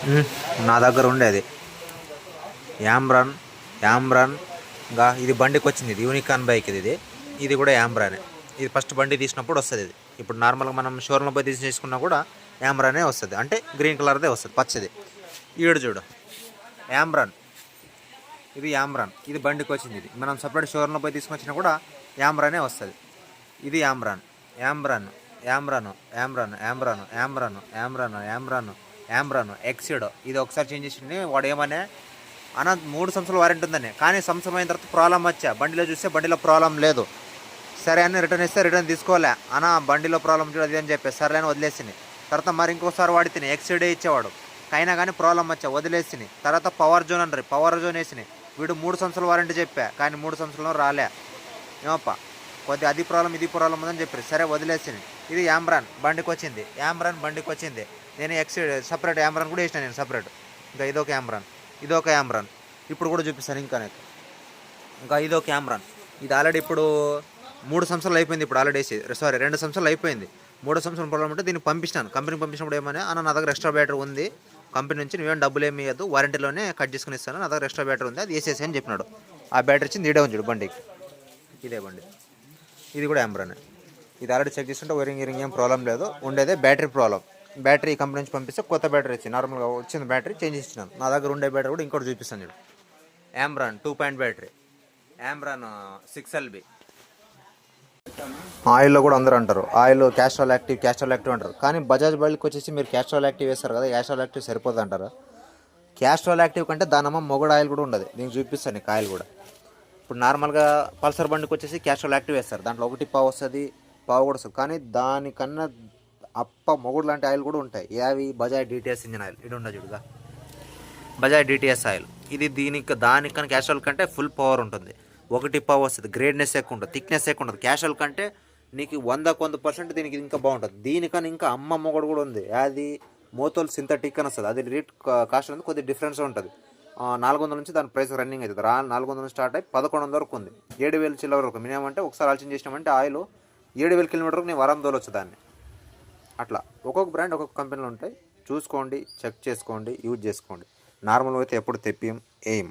హ్మ్. నా దగ్గర ఉండేది యామ్రాన్. యామ్రాన్ ఇంకా ఇది బండికి వచ్చింది, ఇది యూనికాన్ బైక్ ఇది కూడా యామ్రానే. ఇది ఫస్ట్ బండి తీసినప్పుడు వస్తుంది ఇది. ఇప్పుడు నార్మల్గా మనం షోరూంలో పోయి తీసుకున్నా కూడా యామ్రానే వస్తుంది, అంటే గ్రీన్ కలర్దే వస్తుంది, పచ్చది. ఈడు చూడు యామ్రాన్, ఇది యామ్రాన్, ఇది బండికి వచ్చింది. ఇది మనం సపరేట్ షోరూంలో పోయి తీసుకొచ్చినా కూడా యామ్రానే వస్తుంది. ఇది యామ్రాన్. యామ్రాన్ యామ్రాను యామ్రాన్ యామ్రాను యామ్రాను యామ్రాను యామ్రాను యామ్రాను ఎక్సిడో. ఇది ఒకసారి చేంజ్ చేసింది వాడు ఏమనే అన్న 3 సంవత్సరాల వారంటీ ఉందని, కానీ సంవత్సరం అయిన తర్వాత ప్రాబ్లం వచ్చా, బండిలో చూస్తే బండిలో ప్రాబ్లం లేదు. సరే అని రిటర్న్ ఇస్తే రిటర్న్ తీసుకోలే అన్న, బండిలో ప్రాబ్లం చూడు అది అని చెప్పేసి సరే అని వదిలేసింది. తర్వాత మరి ఇంకోసారి వాడితే ఎక్సిడే ఇచ్చేవాడు, అయినా కానీ ప్రాబ్లం వచ్చా వదిలేసింది. తర్వాత పవర్ జోన్ అన్నారు, పవర్ జోన్ వేసినాయి. వీడు 3 సంవత్సరాల వారంటీ చెప్పా, కానీ 3 సంవత్సరంలో రాలే. ఏమప్ప కొద్ది అది ప్రాబ్లం ఇది ప్రాబ్లం ఉందని చెప్పారు, సరే వదిలేసింది. ఇది యామ్రాన్ బండికి వచ్చింది, యామ్రాన్ బండికి వచ్చింది. నేను ఎక్సిడ్ సపరేట్ యామ్రాన్ కూడా వేసిన నేను సపరేట్. ఇంకా ఇదొక యామ్రాన్, ఇదొక యామ్రాన్. ఇప్పుడు కూడా చూపిస్తాను ఇంకా ఇదొక యామ్రాన్. ఇది ఆల్రెడీ ఇప్పుడు 3 సంవత్సరాలు అయిపోయింది, ఇప్పుడు ఆల్రెడీ సారీ 2 సంవత్సరాలు అయిపోయింది. 3 సంవత్సరం ప్రాబ్లం ఉంటే దీన్ని పంపించాను, కంపెనీకి పంపించినప్పుడు ఏమన్నా అన్న నా దగ్గర ఎక్స్ట్రా బ్యాటరీ ఉంది, కంపెనీ నుంచి నువ్వేం డబ్బులు ఏమి ఇవ్వద్దు, వారంటీలోనే కట్ చేసుకుని ఇస్తాను, నా దగ్గర ఎక్స్ట్రా బ్యాటరీ ఉంది అది వేసేసి అని చెప్పినాడు. ఆ బ్యాటరీ ఇచ్చింది ఈడే ఉంది బండికి, ఇదే బండి. ఇది కూడా యామ్రాన్. ఇది ఆల్రెడీ చెక్ చేస్తుంటే వైరింగ్ ఏం ప్రాబ్లం లేదు, ఉండేదే బ్యాటరీ ప్రాబ్లం. బ్యాటరీ కంపెనీ నుంచి పంపిస్తే కొత్త బ్యాటరీ వచ్చింది, నార్మల్గా వచ్చింది బ్యాటరీ చేంజ్ ఇచ్చినాను. నా దగ్గర ఉండే బ్యాటరీ కూడా ఇంకోటి చూపిస్తాను చూడు. యామ్రాన్ 2 పాయింట్ బ్యాటరీ, యామ్రాన్ 6LB. ఆయిల్లో కూడా అందరూ అంటారు ఆయిల్ క్యాస్ట్రాల్ యాక్టివ్ అంటారు, కానీ బజాజ్ బైక్కి వచ్చేసి మీరు క్యాస్ట్రాల్ యాక్టివ్ వేస్తారు కదా, క్యాస్ట్రాల్ యాక్టివ్ సరిపోదు అంటారు. క్యాస్ట్రాల్ యాక్టివ్ కంటే దానమ్మ మొగడు ఆయిల్ కూడా ఉండదు, నేను చూపిస్తాను నీకు ఆయిల్ కూడా. ఇప్పుడు నార్మల్గా పల్సర్ బండికి వచ్చేసి క్యాస్ట్రాల్ యాక్టివ్ వేస్తారు, దాంట్లో 1 పావు వస్తుంది, పావు కూడా వస్తుంది, కానీ దానికన్నా మొగుడు లాంటి ఆయిల్ కూడా ఉంటాయి. యావి బజాజ్ డిటిఎస్ ఇంజిన్ ఆయిల్, ఇది ఉండదు చూడుగా బజాజ్ డిటిఎస్ ఆయిల్. ఇది దానికన్నా క్యాస్ట్రాల్ కంటే ఫుల్ పవర్ ఉంటుంది, 1 పావు వస్తుంది, గ్రేడ్నెస్ ఎక్కువ ఉంటుంది, థిక్నెస్ ఎక్కువ ఉంటుంది. క్యాస్ట్రాల్ కంటే నీకు 100% దీనికి ఇంకా బాగుంటుంది. దీనికన్నా ఇంకా మొగడు కూడా ఉంది, అది మోతోల్ సింథటిక్ అని వస్తుంది, అది రేట్ కాస్ట్ అనేది కొద్దిగా డిఫరెన్స్ ఉంటుంది. 400 నుంచి దాని ప్రైస్ రన్నింగ్ అవుతుంది, 400 నుంచి స్టార్ట్ అయ్యి 1100 వరకు ఉంది, 7000 చిల్లర వరకు మినిమం. అంటే ఒకసారి ఆలోచన చేసినామంటే ఆయిల్ 7000 కిలోమీటర్కి నేను వరం దోలొచ్చు దాన్ని. అట్లా ఒక్కొక్క బ్రాండ్ ఒక్కొక్క కంపెనీలు ఉంటాయి, చూసుకోండి, చెక్ చేసుకోండి, యూజ్ చేసుకోండి. నార్మల్ అయితే ఎప్పుడు తెప్పియం ఏం